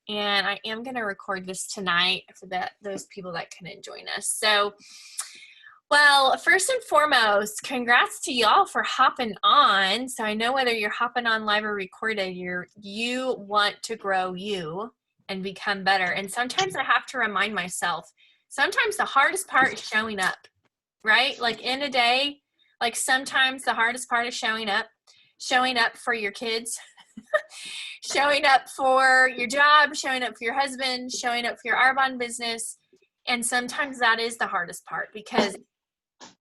and I am going to record this tonight for those people that couldn't join us. So, well, first and foremost, congrats to y'all for hopping on. So I know whether you're hopping on live or recorded, you want to grow you and become better. And sometimes I have to remind myself, sometimes the hardest part is showing up, right? Like in a day, like sometimes the hardest part is showing up for your kids, showing up for your job, showing up for your husband, showing up for your Arbonne business. And sometimes that is the hardest part, because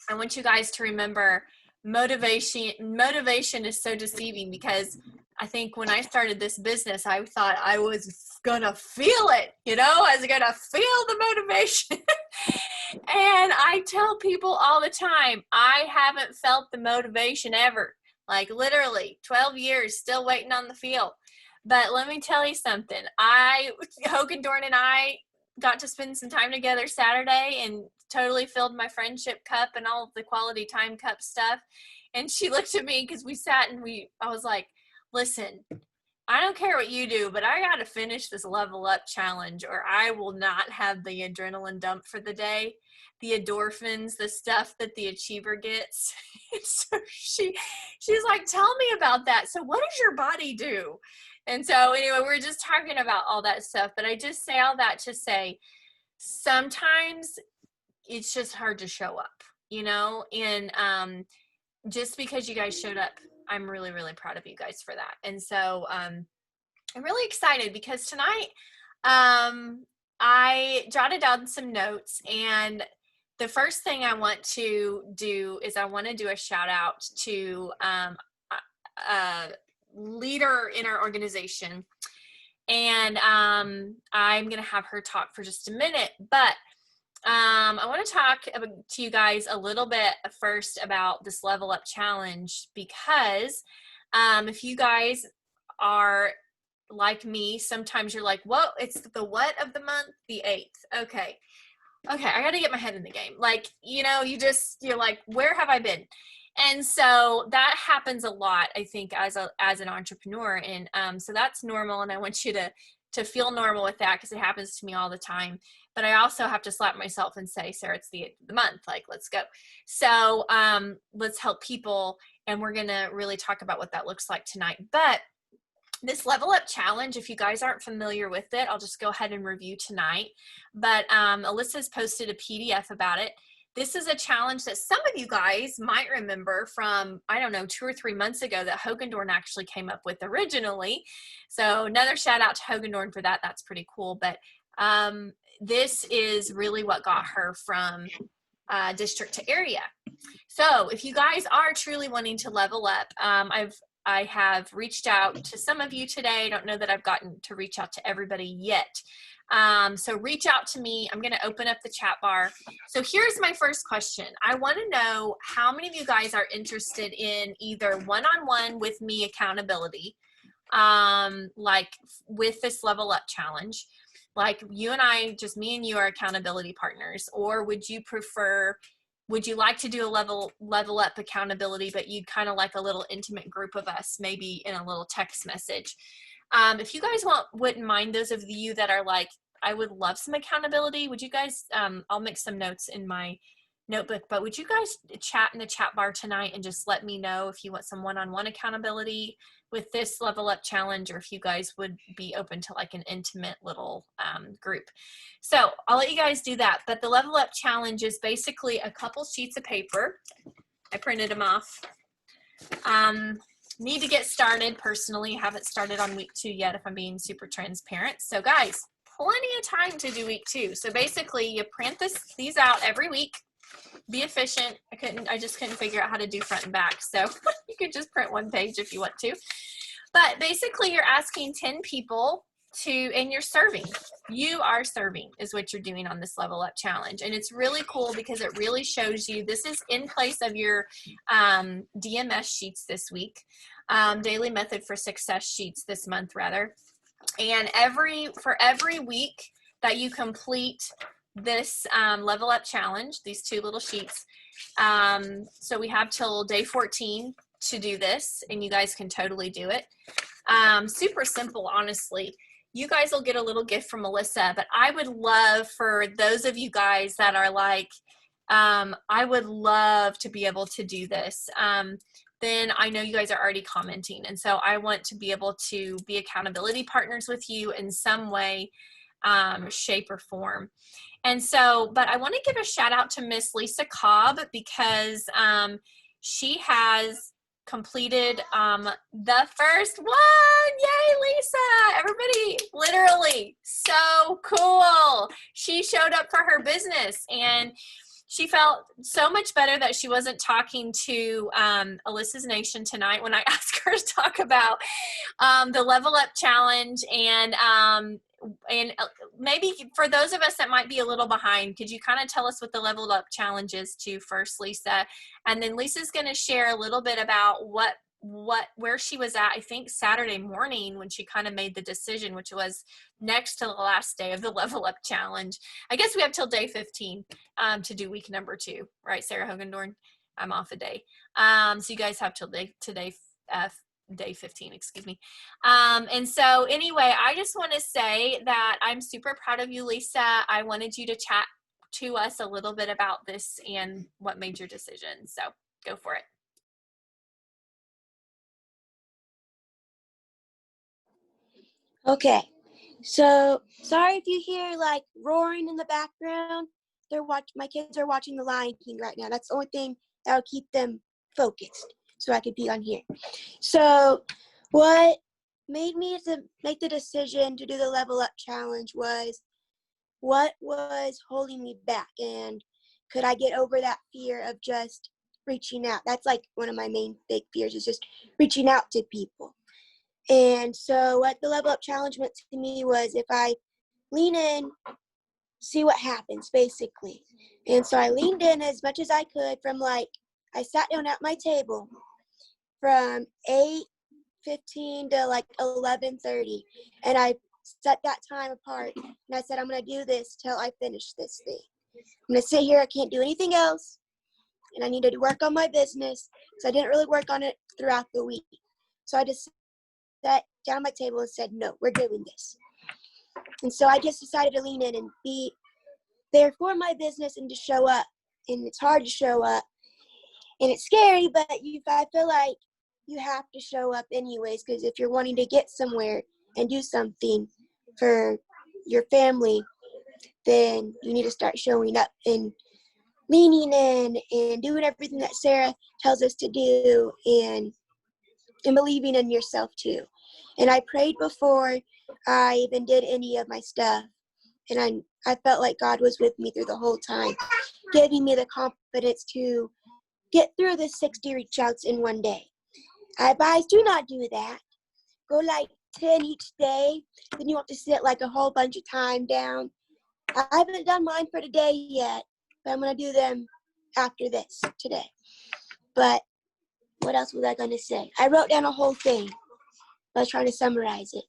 I want you guys to remember motivation is so deceiving, because I think when I started this business, I thought I was gonna feel it, I was gonna feel the motivation. And I tell people all the time, I haven't felt the motivation ever. Like literally 12 years still waiting on the feel. But let me tell you something. Hogan Dorn and I got to spend some time together Saturday and totally filled my friendship cup and all the quality time cup stuff. And she looked at me because we sat and I was like, listen, I don't care what you do, but I got to finish this level up challenge or I will not have the adrenaline dump for the day, the endorphins, the stuff that the achiever gets. So she's like, tell me about that. So what does your body do? And so anyway, we're just talking about all that stuff, but I just say all that to say, sometimes it's just hard to show up, and just because you guys showed up, I'm really, really proud of you guys for that. And so I'm really excited because tonight I jotted down some notes, and the first thing I want to do is I want to do a shout out to a leader in our organization. And I'm going to have her talk for just a minute, but I want to talk to you guys a little bit first about this Level Up Challenge, because if you guys are like me, sometimes you're like, whoa, it's the what of the month? The 8th. Okay, I got to get my head in the game. Like, you're like, where have I been? And so that happens a lot, I think, as an entrepreneur. And so that's normal. And I want you to feel normal with that, because it happens to me all the time. But I also have to slap myself and say, Sarah, it's the 8th of the month. Like, let's go. So let's help people. And we're going to really talk about what that looks like tonight. But this Level Up Challenge, if you guys aren't familiar with it, I'll just go ahead and review tonight. But Alyssa's posted a PDF about it. This is a challenge that some of you guys might remember from, 2 or 3 months ago, that Hogan Dorn actually came up with originally. So another shout out to Hogan Dorn for that. That's pretty cool. But this is really what got her from district to area. So if you guys are truly wanting to level up, I have reached out to some of you today. I don't know that I've gotten to reach out to everybody yet. So reach out to me. I'm going to open up the chat bar. So here's my first question. I want to know how many of you guys are interested in either one-on-one with me accountability, like with this Level Up Challenge, like you and I, just me and you are accountability partners, or would you like to do a level up accountability, but you'd kind of like a little intimate group of us, maybe in a little text message? If you guys wouldn't mind, those of you that are like, I would love some accountability, would you guys, I'll make some notes in my notebook, but would you guys chat in the chat bar tonight and just let me know if you want some one-on-one accountability with this Level Up Challenge, or if you guys would be open to like an intimate little group. So I'll let you guys do that. But the Level Up Challenge is basically a couple sheets of paper. I printed them off. Need to get started personally. Haven't started on week 2 yet, if I'm being super transparent. So guys, plenty of time to do week 2. So basically you print these out every week. Be efficient. I just couldn't figure out how to do front and back. So you could just print one page if you want to. But basically you're asking 10 people and you're serving. You are serving is what you're doing on this Level Up Challenge. And it's really cool because it really shows you, this is in place of your DMS sheets this week, Daily Method for Success sheets this month rather. And for every week that you complete this Level Up Challenge, these 2 little sheets, so we have till day 14 to do this, and you guys can totally do it. Super simple, honestly. you guys will get a little gift from Melissa, but I would love for those of you guys that are like, I would love to be able to do this. Then I know you guys are already commenting. And so I want to be able to be accountability partners with you in some way, shape or form. And so, but I want to give a shout out to Miss Lisa Cobb because she has completed the first one. Yay, Lisa! Everybody, literally so cool. She showed up for her business and she felt so much better that she wasn't talking to Alyssa's Nation tonight when I asked her to talk about the Level Up Challenge. And maybe for those of us that might be a little behind, could you kind of tell us what the Level Up Challenge is too first, Lisa? And then Lisa's going to share a little bit about where she was at, I think Saturday morning when she kind of made the decision, which was next to the last day of the Level Up Challenge. I guess we have till day 15 to do week number 2, right, Sarah Hogendorn? I'm off a day. So you guys have till day 15, excuse me. And so anyway, I just want to say that I'm super proud of you, Lisa. I wanted you to chat to us a little bit about this and what made your decision. So go for it. Okay, so sorry if you hear like roaring in the background. My kids are watching The Lion King right now. That's the only thing that will keep them focused, so I could be on here. So what made me to make the decision to do the Level Up Challenge was what was holding me back, and could I get over that fear of just reaching out? That's like one of my main big fears, is just reaching out to people. And so what the Level Up Challenge meant to me was if I lean in, see what happens, basically. And so I leaned in as much as I could I sat down at my table from 8:15 to 11:30. And I set that time apart. And I said, I'm going to do this till I finish this thing. I'm going to sit here. I can't do anything else. And I needed to work on my business. So I didn't really work on it throughout the week. So I just sat down at my table and said, no, we're doing this. And so I just decided to lean in and be there for my business and to show up. And it's hard to show up. And it's scary, but I feel like you have to show up anyways, because if you're wanting to get somewhere and do something for your family, then you need to start showing up and leaning in and doing everything that Sarah tells us to do and believing in yourself too. And I prayed before I even did any of my stuff. And I felt like God was with me through the whole time, giving me the confidence to get through the 60 reach outs in one day. I advise do not do that. Go 10 each day. Then you have to sit a whole bunch of time down. I haven't done mine for today yet, but I'm going to do them after this today. But what else was I going to say? I wrote down a whole thing. I was trying to summarize it.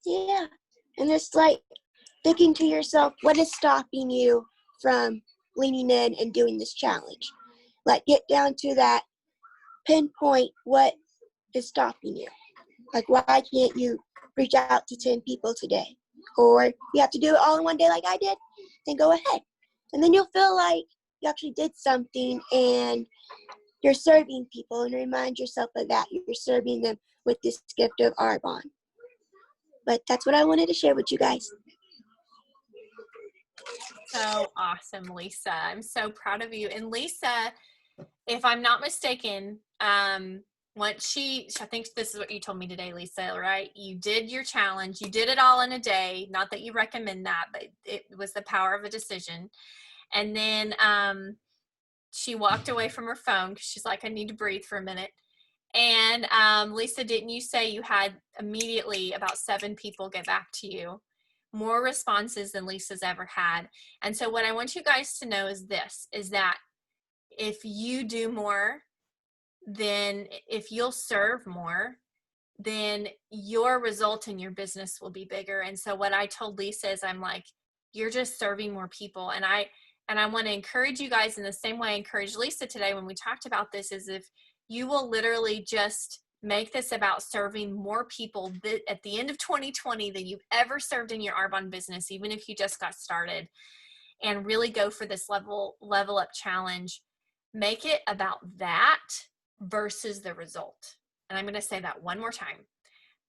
Yeah. And just thinking to yourself, what is stopping you from leaning in and doing this challenge? Get down to that, pinpoint what is stopping you. Why can't you reach out to 10 people today? Or you have to do it all in one day like I did, then go ahead. And then you'll feel like you actually did something and you're serving people, and remind yourself of that. You're serving them with this gift of Arbonne. But that's what I wanted to share with you guys. So awesome, Lisa. I'm so proud of you. And Lisa, if I'm not mistaken, once I think this is what you told me today, Lisa, right? You did your challenge. You did it all in a day. Not that you recommend that, but it was the power of a decision. And then she walked away from her phone because she's like, I need to breathe for a minute. And Lisa, didn't you say you had immediately about 7 people get back to you? More responses than Lisa's ever had. And so what I want you guys to know is that if you do more, then if you'll serve more, then your result in your business will be bigger. And so what I told Lisa is I'm like, you're just serving more people. And I want to encourage you guys in the same way I encouraged Lisa today when we talked about this, is if you will literally just Make this about serving more people at the end of 2020 than you've ever served in your Arbonne business, even if you just got started, and really go for this level up challenge. Make it about that versus the result. And I'm going to say that one more time.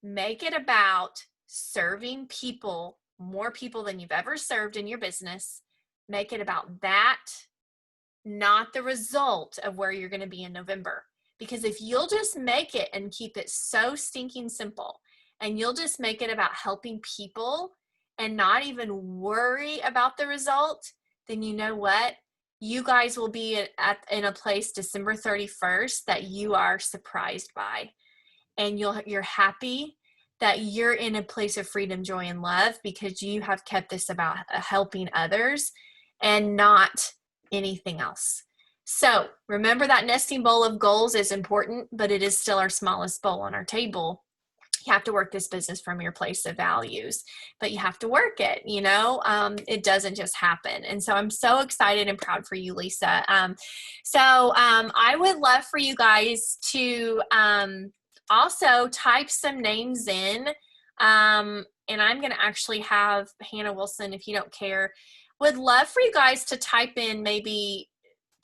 Make it about serving people, more people than you've ever served in your business. Make it about that, not the result of where you're going to be in November. Because if you'll just make it and keep it so stinking simple, and you'll just make it about helping people and not even worry about the result, then you know what? You guys will be in a place December 31st that you are surprised by. And you're happy that you're in a place of freedom, joy, and love because you have kept this about helping others and not anything else. So remember that nesting bowl of goals is important, but it is still our smallest bowl on our table. You have to work this business from your place of values, but you have to work it, it doesn't just happen. And so I'm so excited and proud for you, Lisa. I would love for you guys to also type some names in. And I'm going to actually have Hannah Wilson, if you don't care, would love for you guys to type in maybe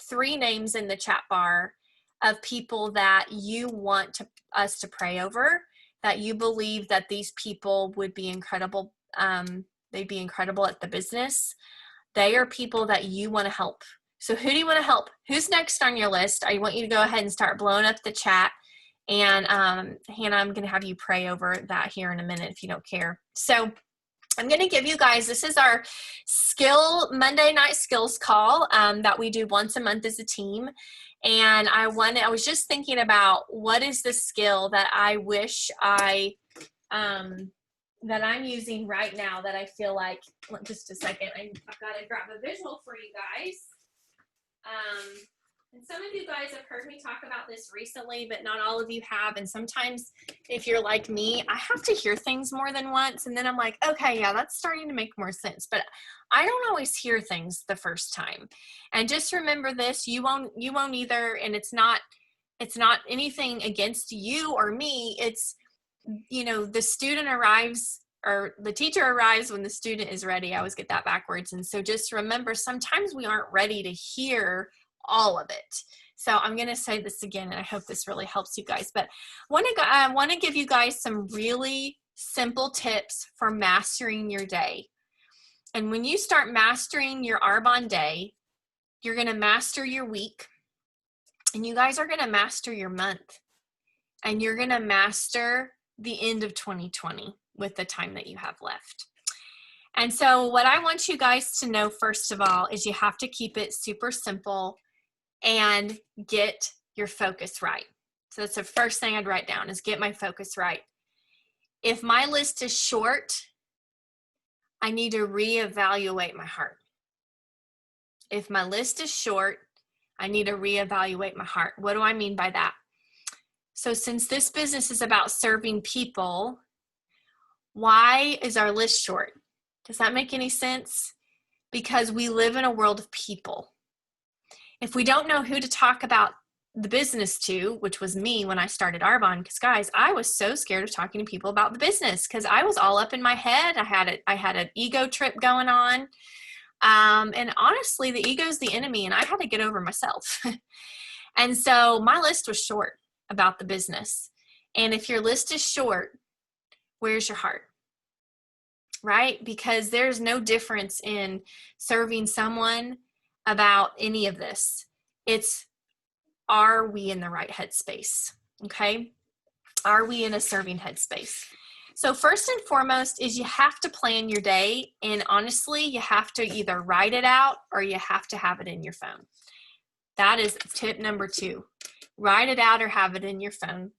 3 names in the chat bar of people that you want us to pray over, that you believe that these people would be incredible. They'd be incredible at the business. They are people that you want to help. So who do you want to help? Who's next on your list? I want you to go ahead and start blowing up the chat. And Hannah, I'm going to have you pray over that here in a minute if you don't care. So I'm going to give you guys, this is our Monday night skills call that we do once a month as a team. And I was just thinking about what is the skill that I wish that I'm using right now that I feel like, just a second, I've got to grab a visual for you guys. And some of you guys have heard me talk about this recently, but not all of you have. And sometimes if you're like me, I have to hear things more than once. And then I'm like, okay, yeah, that's starting to make more sense. But I don't always hear things the first time. And just remember this, you won't either. And it's not anything against you or me. It's, the student arrives, or the teacher arrives when the student is ready. I always get that backwards. And so just remember, sometimes we aren't ready to hear all of it. So I'm going to say this again, and I hope this really helps you guys. But I want to give you guys some really simple tips for mastering your day. And when you start mastering your Arbonne day, you're going to master your week, and you guys are going to master your month, and you're going to master the end of 2020 with the time that you have left. And so what I want you guys to know, first of all, is you have to keep it super simple and get your focus right. So that's the first thing I'd write down, is get my focus right. If my list is short, I need to reevaluate my heart. If my list is short, I need to reevaluate my heart. What do I mean by that? So since this business is about serving people, why is our list short? Does that make any sense? Because we live in a world of people. If we don't know who to talk about the business to, which was me when I started Arbonne, because guys, I was so scared of talking to people about the business because I was all up in my head. I had an ego trip going on. And honestly, the ego is the enemy, and I had to get over myself. And so my list was short about the business. And if your list is short, where's your heart? Right? Because there's no difference in serving someone about any of this. It's, are we in the right headspace? Okay. Are we in a serving headspace? So first and foremost is you have to plan your day. And honestly, you have to either write it out or you have to have it in your phone. That is tip number 2. Write it out or have it in your phone.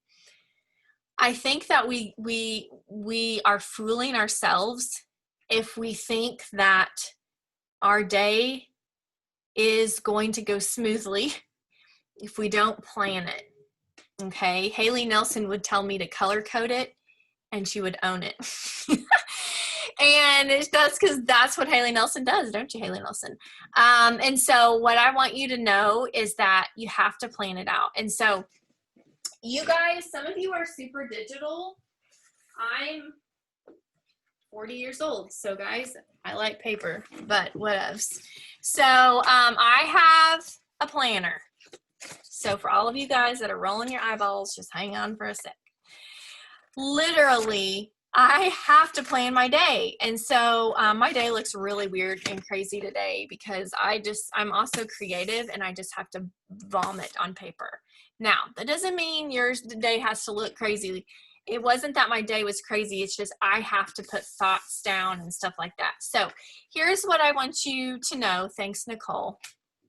I think that we are fooling ourselves if we think that our day is going to go smoothly if we don't plan it. Okay. Haley Nelson would tell me to color code it, and she would own it. And that's because that's what Haley Nelson does, don't you, Haley Nelson? And so what I want you to know is that you have to plan it out. And so You guys, some of you are super digital. I'm 40 years old. So guys, I like paper, but whatevs. So I have a planner. So for all of you guys that are rolling your eyeballs, just hang on for a sec. Literally, I have to plan my day. And so my day looks really weird and crazy today because I'm also creative and I just have to vomit on paper. Now, that doesn't mean your day has to look crazy. It wasn't that my day was crazy. It's just I have to put thoughts down and stuff like that. So here's what I want you to know. Thanks, Nicole.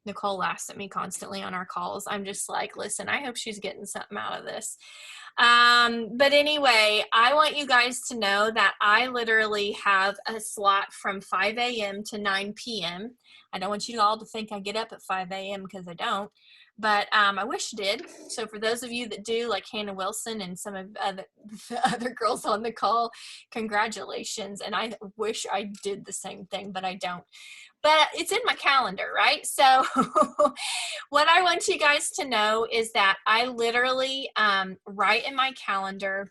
Nicole laughs at me constantly on our calls. I'm just like, listen, I hope she's getting something out of this. But anyway, I want you guys to know that I literally have a slot from 5 a.m. to 9 p.m. I don't want you all to think I get up at 5 a.m. because I don't, but I wish I did. So for those of you that do, like Hannah Wilson and some of the other girls on the call, congratulations. And I wish I did the same thing, but I don't. But it's in my calendar, right? So what I want you guys to know is that I literally write in my calendar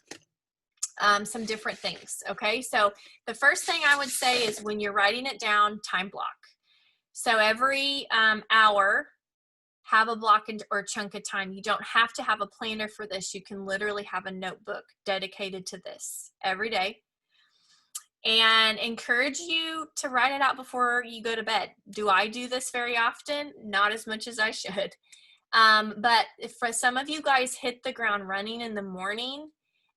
some different things, okay? So the first thing I would say is when you're writing it down, time block. So every hour, have a block or chunk of time. You don't have to have a planner for this. You can literally have a notebook dedicated to this every day. And encourage you to write it out before you go to bed. Do I do this very often? Not as much as I should. But if for some of you guys hit the ground running in the morning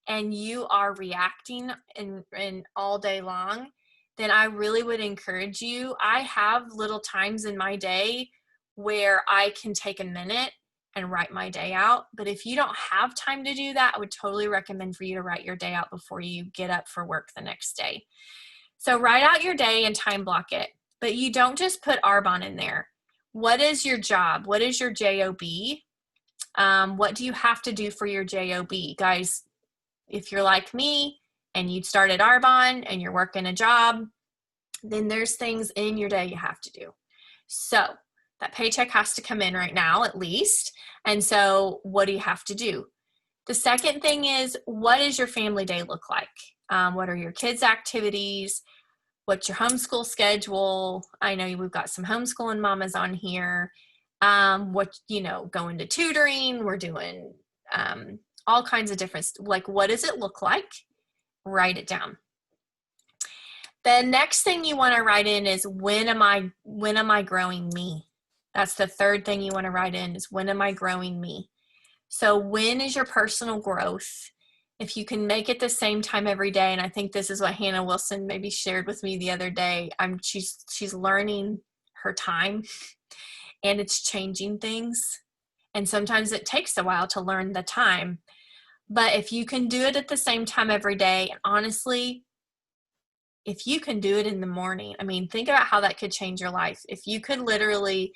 and you are reacting in all day long, then I really would encourage you. I have little times in my day where I can take a minute and write my day out. But if you don't have time to do that, I would totally recommend for you to write your day out before you get up for work the next day. So write out your day and time block it, but you don't just put Arbonne in there. What is your job? What is your JOB? What do you have to do for your JOB? Guys, if you're like me and you started Arbonne and you're working a job, then there's things in your day you have to do. So that paycheck has to come in right now at least. And so what do you have to do? The second thing is, what does your family day look like? What are your kids' activities? What's your homeschool schedule? I know we've got some homeschooling mamas on here. Going to tutoring. We're doing all kinds of different, like, what does it look like? Write it down. The next thing you want to write in is when am I growing me? That's the third thing you want to write in is when am I growing me? So when is your personal growth? If you can make it the same time every day, and I think this is what Hannah Wilson maybe shared with me the other day. She's learning her time and it's changing things. And sometimes it takes a while to learn the time. But if you can do it at the same time every day, and honestly, if you can do it in the morning, I mean, think about how that could change your life. If you could literally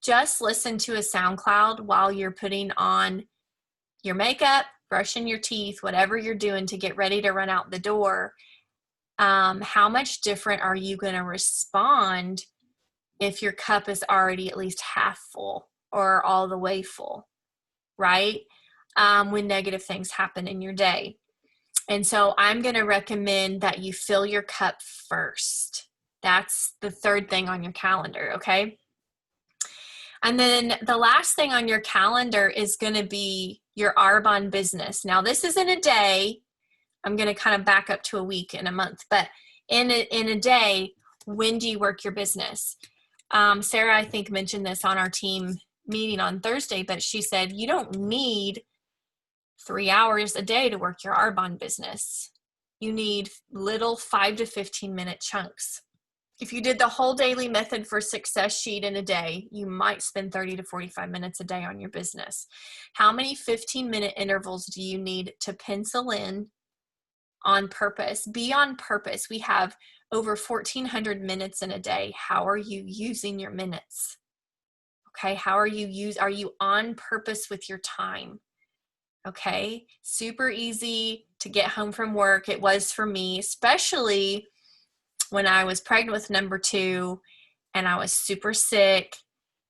just listen to a SoundCloud while you're putting on your makeup, brushing your teeth, whatever you're doing to get ready to run out the door, how much different are you going to respond if your cup is already at least half full or all the way full, right? When negative things happen in your day. And so I'm going to recommend that you fill your cup first. That's the third thing on your calendar, okay? And then the last thing on your calendar is going to be your Arbonne business. Now, this isn't a day. I'm going to kind of back up to a week and a month. But in a day, when do you work your business? Sarah, I think, mentioned this on our team meeting on Thursday, but she said, you don't need 3 hours a day to work your Arbonne business. You need little 5 to 15 minute chunks. If you did the whole daily method for success sheet in a day, you might spend 30 to 45 minutes a day on your business. How many 15-minute intervals do you need to pencil in on purpose? Be on purpose. We have over 1,400 minutes in a day. How are you using your minutes? Okay, are you on purpose with your time? Okay, super easy to get home from work. It was for me, especially when I was pregnant with number 2 and I was super sick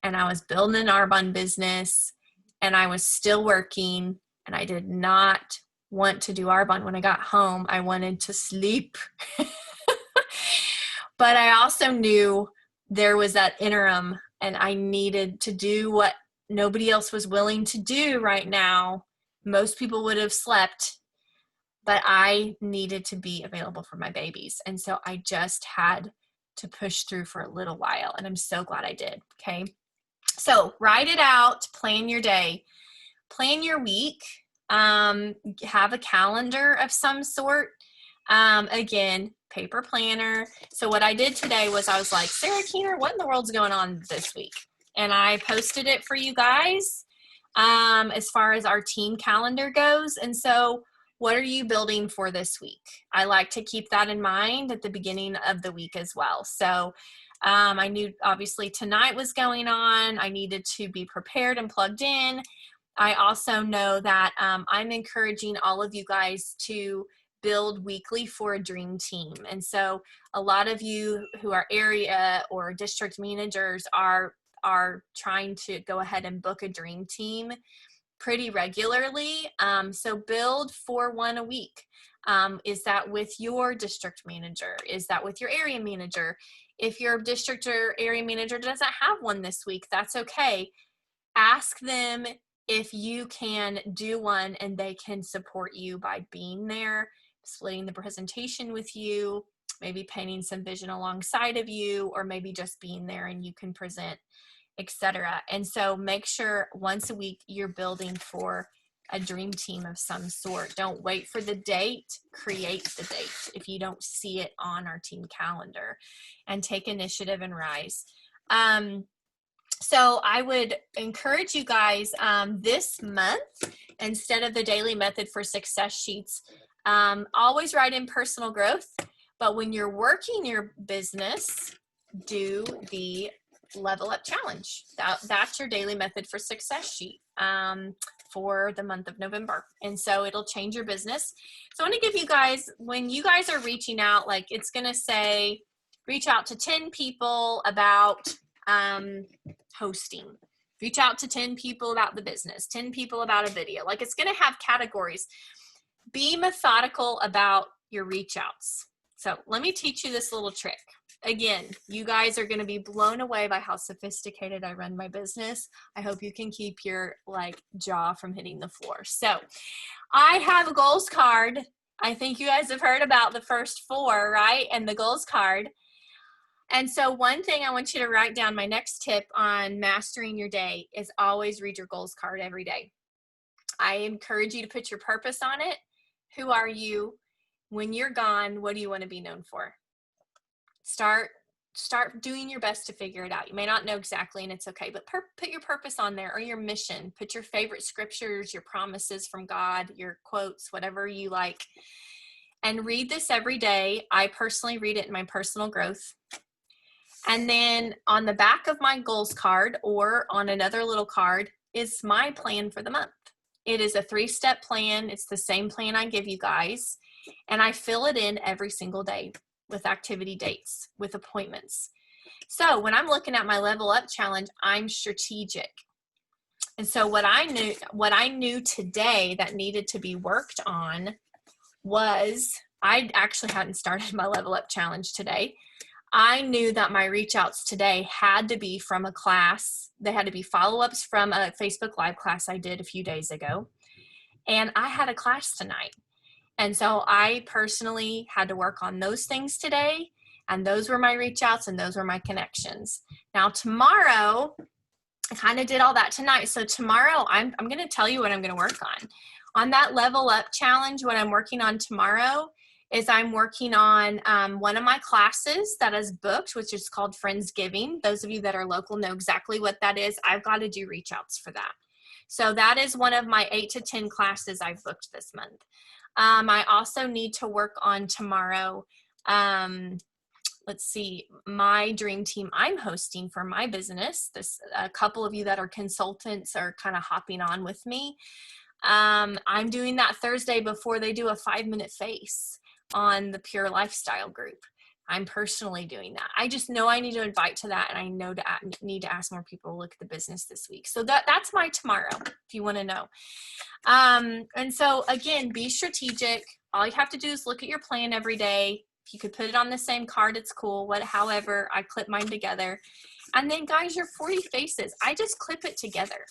and I was building an Arbonne business and I was still working and I did not want to do Arbonne. When I got home, I wanted to sleep. But I also knew there was that interim, and I needed to do what nobody else was willing to do right now. Most people would have slept, but I needed to be available for my babies. And so I just had to push through for a little while, and I'm so glad I did. Okay. So write it out, plan your day, plan your week, have a calendar of some sort. Again, paper planner. So what I did today was I was like, Sarah Keener, what in the world's going on this week? And I posted it for you guys as far as our team calendar goes. And so what are you building for this week? I like to keep that in mind at the beginning of the week as well. So I knew obviously tonight was going on. I needed to be prepared and plugged in. I also know that I'm encouraging all of you guys to build weekly for a dream team. And so a lot of you who are area or district managers are trying to go ahead and book a dream team pretty regularly. So build for one a week. Is that with your district manager? Is that with your area manager? If your district or area manager doesn't have one this week, that's okay. Ask them if you can do one and they can support you by being there, splitting the presentation with you, maybe painting some vision alongside of you, or maybe just being there and you can present, etc. And so make sure once a week you're building for a dream team of some sort. Don't wait for the date, create the date if you don't see it on our team calendar, and take initiative and rise. So I would encourage you guys this month, instead of the daily method for success sheets, always write in personal growth. But when you're working your business, do the level up challenge. That's your daily method for success sheet for the month of November. And so it'll change your business. So I want to give you guys, when you guys are reaching out, like it's going to say, reach out to 10 people about hosting. Reach out to 10 people about the business, 10 people about a video. Like it's going to have categories. Be methodical about your reach outs. So let me teach you this little trick. Again, you guys are going to be blown away by how sophisticated I run my business. I hope you can keep your jaw from hitting the floor. So I have a goals card. I think you guys have heard about the first 4, right? And the goals card. And so one thing I want you to write down, my next tip on mastering your day, is always read your goals card every day. I encourage you to put your purpose on it. Who are you? When you're gone, what do you want to be known for? Start doing your best to figure it out. You may not know exactly, and it's okay, but put your purpose on there, or your mission. Put your favorite scriptures, your promises from God, your quotes, whatever you like, and read this every day. I personally read it in my personal growth. And then on the back of my goals card, or on another little card, is my plan for the month. It is a 3-step plan. It's the same plan I give you guys. And I fill it in every single day with activity dates, with appointments. So when I'm looking at my level up challenge, I'm strategic. And so what I knew today that needed to be worked on was, I actually hadn't started my level up challenge today. I knew that my reach outs today had to be from a class. They had to be follow-ups from a Facebook Live class I did a few days ago. And I had a class tonight. And so I personally had to work on those things today. And those were my reach outs and those were my connections. Now tomorrow, I kind of did all that tonight. So tomorrow I'm going to tell you what I'm going to work on. On that level up challenge, what I'm working on tomorrow is I'm working on one of my classes that is booked, which is called Friendsgiving. Those of you that are local know exactly what that is. I've got to do reach outs for that. So that is one of my 8 to 10 classes I've booked this month. I also need to work on tomorrow. Let's see, my dream team I'm hosting for my business. A couple of you that are consultants are kind of hopping on with me. I'm doing that Thursday before they do a 5-minute face on the Pure Lifestyle group. I'm personally doing that. I just know I need to invite to that, and I know to need to ask more people to look at the business this week. So that's my tomorrow, if you want to know. And so again, be strategic. All you have to do is look at your plan every day. If you could put it on the same card, it's cool. However, I clip mine together. And then guys, your 40 faces, I just clip it together.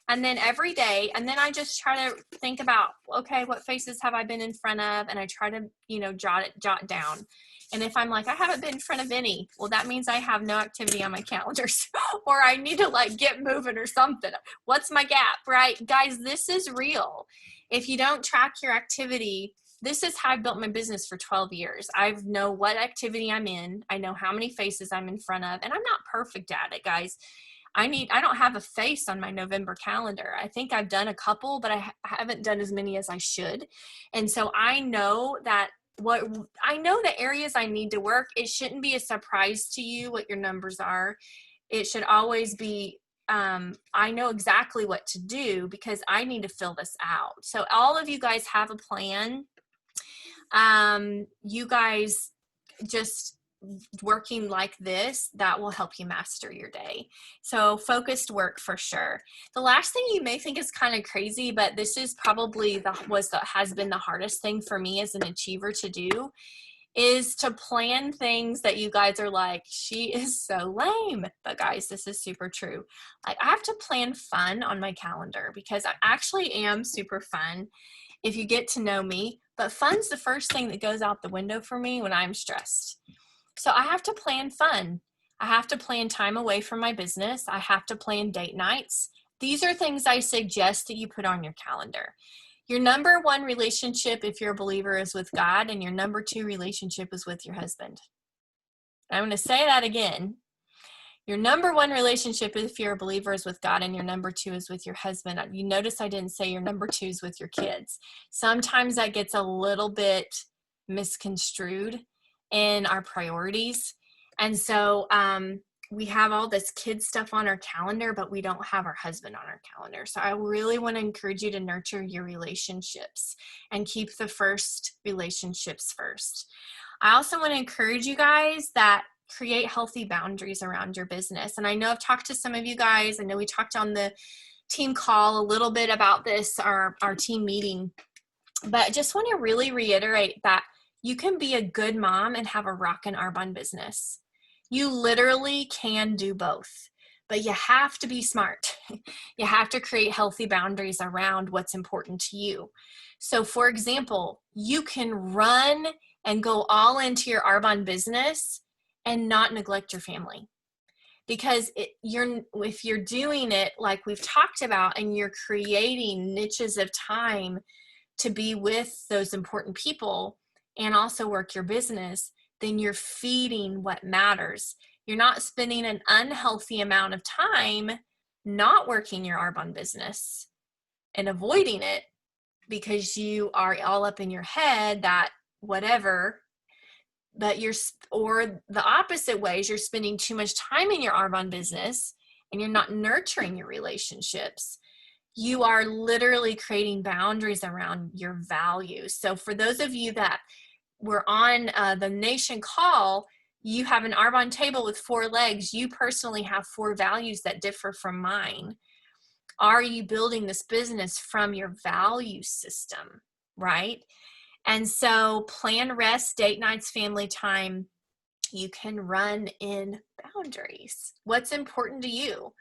And then every day, and then I just try to think about, okay, what faces have I been in front of? And I try to, jot down. And if I'm like, I haven't been in front of any, well, that means I have no activity on my calendars or I need to like get moving or something. What's my gap, right? Guys, this is real. If you don't track your activity, this is how I built my business for 12 years. I know what activity I'm in. I know how many faces I'm in front of, and I'm not perfect at it, guys. I don't have a face on my November calendar. I think I've done a couple, but I haven't done as many as I should. And so I know that the areas I need to work, it shouldn't be a surprise to you what your numbers are. It should always be, I know exactly what to do because I need to fill this out. So all of you guys have a plan. You guys just working like this, that will help you master your day. So focused work for sure. The last thing you may think is kind of crazy, but this is probably has been the hardest thing for me as an achiever to do, is to plan things that you guys are like, she is so lame. But guys, this is super true. Like, I have to plan fun on my calendar because I actually am super fun if you get to know me, but fun's the first thing that goes out the window for me when I'm stressed. So I have to plan fun. I have to plan time away from my business. I have to plan date nights. These are things I suggest that you put on your calendar. Your number one relationship, if you're a believer, is with God, and your number two relationship is with your husband. I'm going to say that again. Your number one relationship, if you're a believer, is with God, and your number two is with your husband. You notice I didn't say your number two is with your kids. Sometimes that gets a little bit misconstrued in our priorities. And so we have all this kid stuff on our calendar, but we don't have our husband on our calendar. So I really want to encourage you to nurture your relationships and keep the first relationships first. I also want to encourage you guys that create healthy boundaries around your business. And I know I've talked to some of you guys. I know we talked on the team call a little bit about this, our team meeting, but I just want to really reiterate that you can be a good mom and have a rockin' Arbonne business. You literally can do both, but you have to be smart. You have to create healthy boundaries around what's important to you. So for example, you can run and go all into your Arbonne business and not neglect your family. Because if you're doing it like we've talked about and you're creating niches of time to be with those important people and also work your business, then you're feeding what matters. You're not spending an unhealthy amount of time not working your Arbonne business and avoiding it because you are all up in your head that whatever, but or the opposite ways, you're spending too much time in your Arbonne business and you're not nurturing your relationships. You are literally creating boundaries around your values. So for those of you that were on the Nation call, you have an Arbonne table with 4 legs. You personally have 4 values that differ from mine. Are you building this business from your value system, right? And so plan rest, date nights, family time. You can run in boundaries. What's important to you?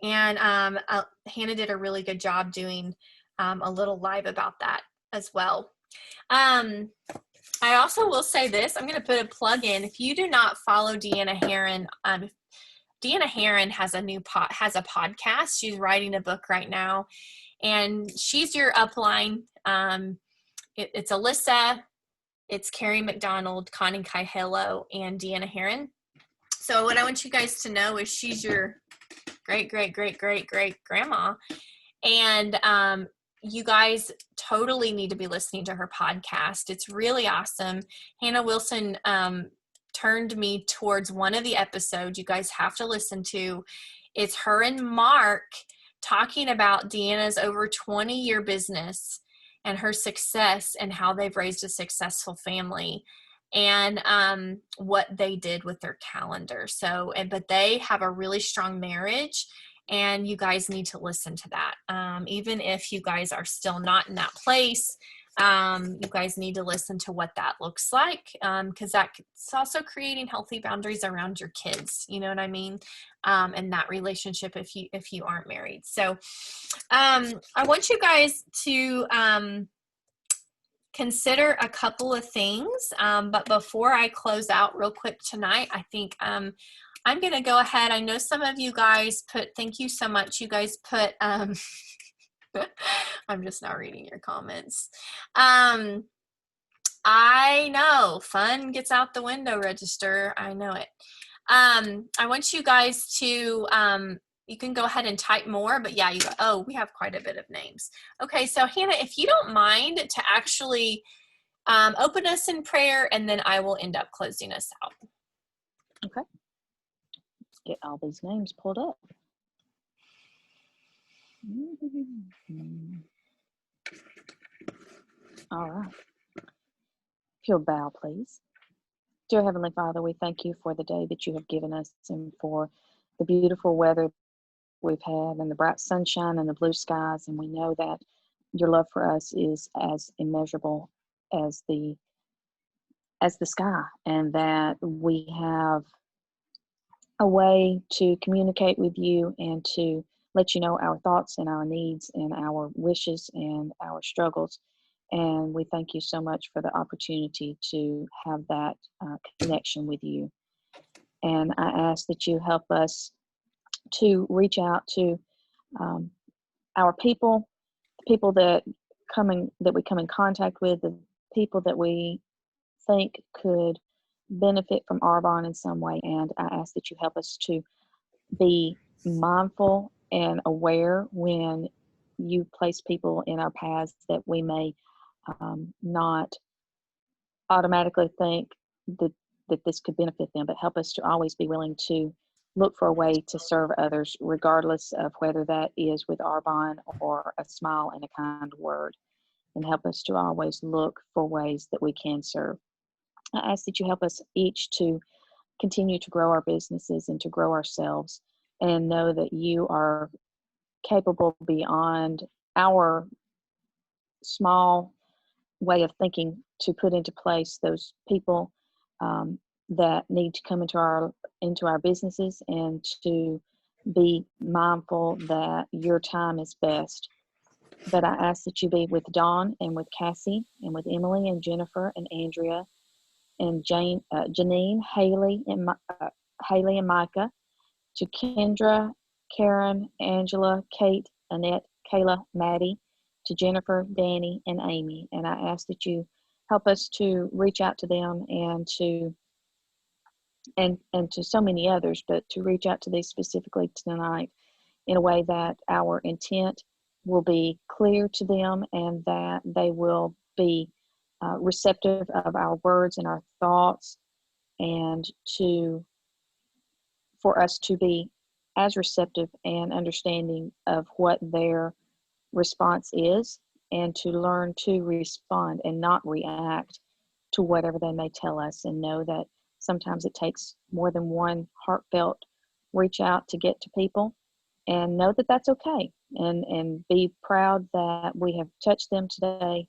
And Hannah did a really good job doing a little live about that as well. I also will say this. I'm going to put a plug in. If you do not follow Deanna Herron, Deanna Herron has a podcast. She's writing a book right now, and she's your upline. It's Alyssa, it's Carrie McDonald, Connie Kaihelo, and Deanna Herron. So what I want you guys to know is she's your great grandma, and you guys totally need to be listening to her podcast. It's really awesome. Hannah Wilson turned me towards one of the episodes you guys have to listen to. It's her and Mark talking about Deanna's over 20-year business and her success and how they've raised a successful family. and what they did with their calendar. So, but they have a really strong marriage, and you guys need to listen to that. Even if you guys are still not in that place, you guys need to listen to what that looks like, because it's also creating healthy boundaries around your kids. You know what I mean? And that relationship if you aren't married. So I want you guys to consider a couple of things. But before I close out real quick tonight, I think I'm going to go ahead. I know some of you guys thank you so much. You guys put, I'm just not reading your comments. I know, fun gets out the window register. I know it. I want you guys to, you can go ahead and type more, but yeah, we have quite a bit of names. Okay, so Hannah, if you don't mind to actually open us in prayer, and then I will end up closing us out. Okay. Let's get all these names pulled up. All right. If you'll bow, please. Dear Heavenly Father, we thank you for the day that you have given us and for the beautiful weather we've had and the bright sunshine and the blue skies. And we know that your love for us is as immeasurable as the sky, and that we have a way to communicate with you and to let you know our thoughts and our needs and our wishes and our struggles. And we thank you so much for the opportunity to have that connection with you. And I ask that you help us to reach out to our people, the people that we come in contact with, the people that we think could benefit from Arbonne in some way. And I ask that you help us to be mindful and aware when you place people in our paths that we may not automatically think that this could benefit them, but help us to always be willing to look for a way to serve others, regardless of whether that is with Arbonne or a smile and a kind word, and help us to always look for ways that we can serve. I ask that you help us each to continue to grow our businesses and to grow ourselves, and know that you are capable beyond our small way of thinking to put into place those people that need to come into our businesses, and to be mindful that your time is best. But I ask that you be with Dawn and with Cassie and with Emily and Jennifer and Andrea and Janine, Haley and Micah, to Kendra, Karen, Angela, Kate, Annette, Kayla, Maddie, to Jennifer, Danny, and Amy. And I ask that you help us to reach out to them and to so many others, but to reach out to these specifically tonight in a way that our intent will be clear to them, and that they will be receptive of our words and our thoughts, and for us to be as receptive and understanding of what their response is, and to learn to respond and not react to whatever they may tell us, and know that sometimes it takes more than one heartfelt reach out to get to people, and know that that's okay, and be proud that we have touched them today,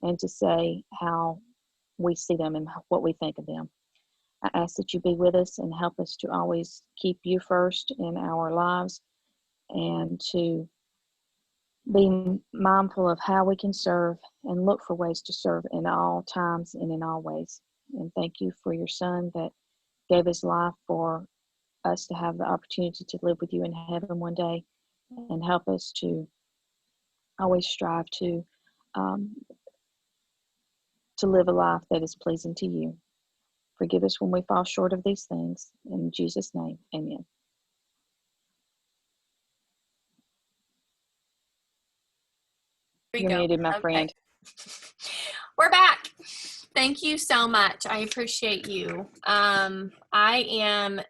and to say how we see them and what we think of them. I ask that you be with us and help us to always keep you first in our lives, and to be mindful of how we can serve and look for ways to serve in all times and in all ways. And thank you for your son that gave his life for us to have the opportunity to live with you in heaven one day, and help us to always strive to live a life that is pleasing to you. Forgive us when we fall short of these things. In Jesus' name, amen. You're muted, my friend. We're back. Thank you so much. I appreciate you. I am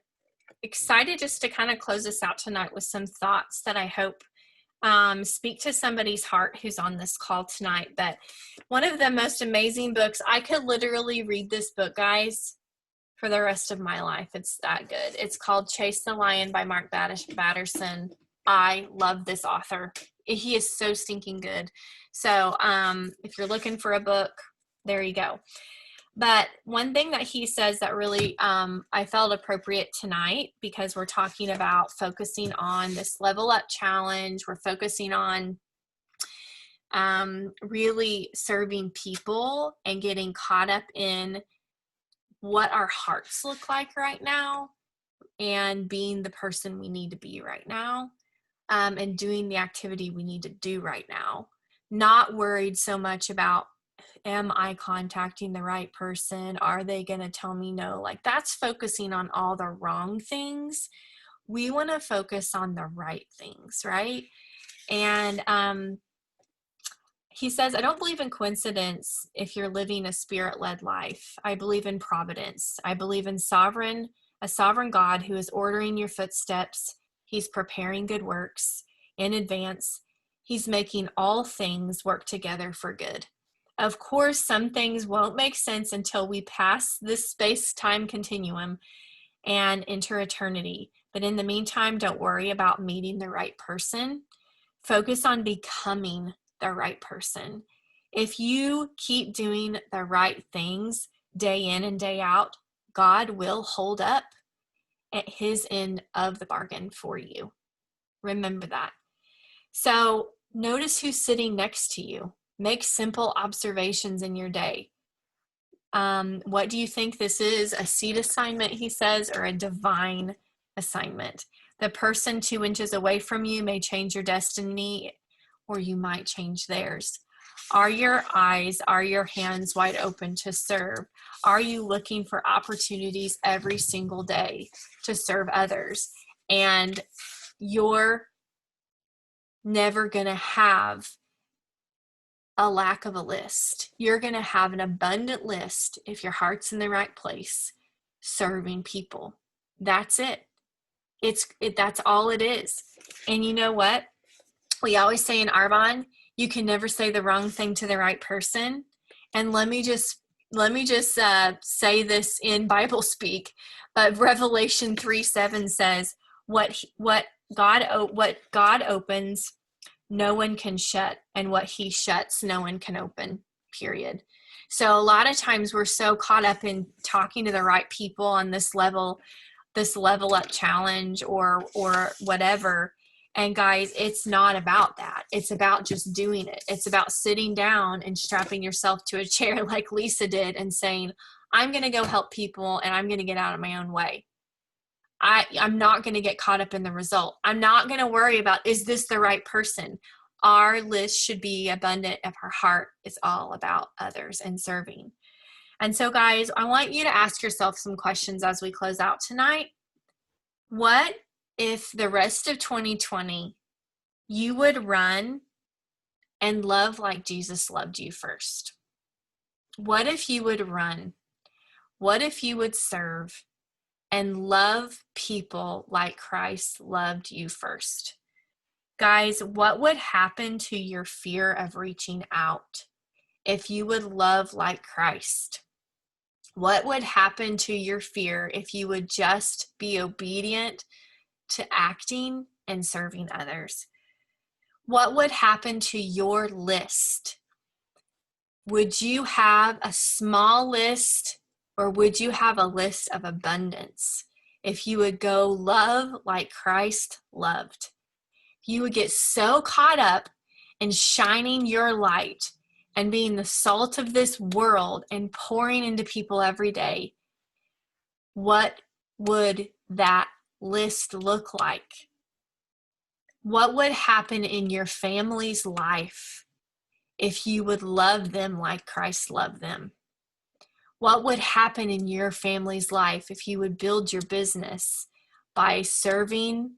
excited just to kind of close this out tonight with some thoughts that I hope speak to somebody's heart who's on this call tonight. But one of the most amazing books, I could literally read this book, guys, for the rest of my life. It's that good. It's called Chase the Lion by Mark Batterson. I love this author. He is so stinking good. So if you're looking for a book, there you go. But one thing that he says that really I felt appropriate tonight, because we're talking about focusing on this level up challenge. We're focusing on really serving people and getting caught up in what our hearts look like right now and being the person we need to be right now, and doing the activity we need to do right now. Not worried so much about, am I contacting the right person? Are they going to tell me no? Like, that's focusing on all the wrong things. We want to focus on the right things, right? And he says, I don't believe in coincidence if you're living a spirit-led life. I believe in providence. I believe in a sovereign God who is ordering your footsteps. He's preparing good works in advance. He's making all things work together for good. Of course, some things won't make sense until we pass this space-time continuum and enter eternity. But in the meantime, don't worry about meeting the right person. Focus on becoming the right person. If you keep doing the right things day in and day out, God will hold up at his end of the bargain for you. Remember that. So notice who's sitting next to you. Make simple observations in your day. What do you think this is? A seed assignment, he says, or a divine assignment? The person 2 inches away from you may change your destiny, or you might change theirs. Are your eyes, are your hands wide open to serve? Are you looking for opportunities every single day to serve others? And you're never going to have a lack of a list. You're going to have an abundant list if your heart's in the right place, serving people. That's it. That's all it is. And you know what? We always say in Arbonne, you can never say the wrong thing to the right person. And let me just say this in Bible speak, but Revelation 3:7 says, what God opens, no one can shut, and what he shuts, no one can open, period. So a lot of times we're so caught up in talking to the right people on this level up challenge or whatever. And guys, it's not about that. It's about just doing it. It's about sitting down and strapping yourself to a chair like Lisa did and saying, I'm going to go help people and I'm going to get out of my own way. I'm not going to get caught up in the result. I'm not going to worry about, is this the right person? Our list should be abundant if our heart is all about others and serving. And so guys, I want you to ask yourself some questions as we close out tonight. What if the rest of 2020, you would run and love like Jesus loved you first? What if you would run? What if you would serve and love people like Christ loved you first? Guys, what would happen to your fear of reaching out if you would love like Christ? What would happen to your fear if you would just be obedient to acting and serving others? What would happen to your list? Would you have a small list, or would you have a list of abundance if you would go love like Christ loved? You would get so caught up in shining your light and being the salt of this world and pouring into people every day. What would that list look like? What would happen in your family's life if you would love them like Christ loved them? What would happen in your family's life if you would build your business by serving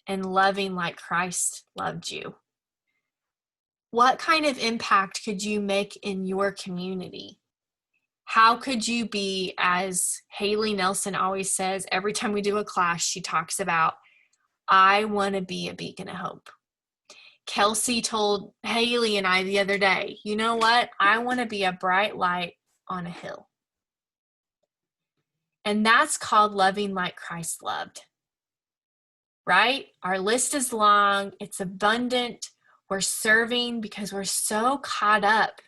and loving like Christ loved you? What kind of impact could you make in your community? How could you be, as Haley Nelson always says, every time we do a class, she talks about, I want to be a beacon of hope. Kelsey told Haley and I the other day, you know what? I want to be a bright light on a hill. And that's called loving like Christ loved, right? Our list is long, it's abundant. We're serving because we're so caught up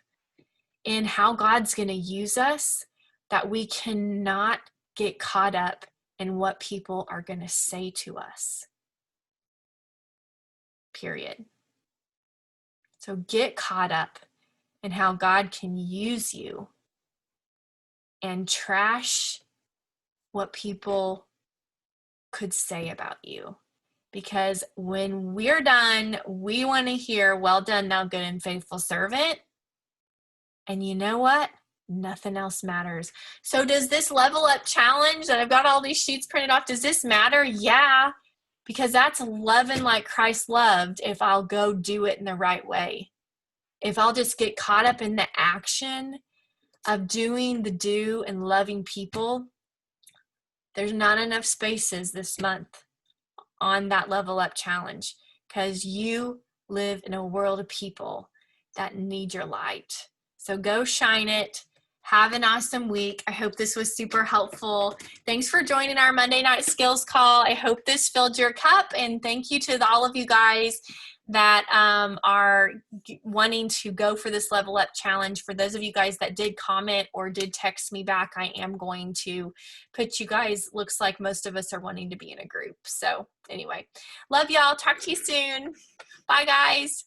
in how God's going to use us that we cannot get caught up in what people are going to say to us. Period. So get caught up in how God can use you and trash what people could say about you. Because when we're done, we want to hear, well done, thou good and faithful servant. And you know what? Nothing else matters. So does this level up challenge that I've got all these sheets printed off, does this matter? Yeah, because that's loving like Christ loved if I'll go do it in the right way. If I'll just get caught up in the action of doing the do and loving people, there's not enough spaces this month on that level up challenge because you live in a world of people that need your light. So go shine it. Have an awesome week. I hope this was super helpful. Thanks for joining our Monday Night Skills Call. I hope this filled your cup, and thank you to all of you guys that are wanting to go for this level up challenge. For those of you guys that did comment or did text me back, I am going to put you guys, looks like most of us are wanting to be in a group. So anyway, love y'all. Talk to you soon. Bye guys.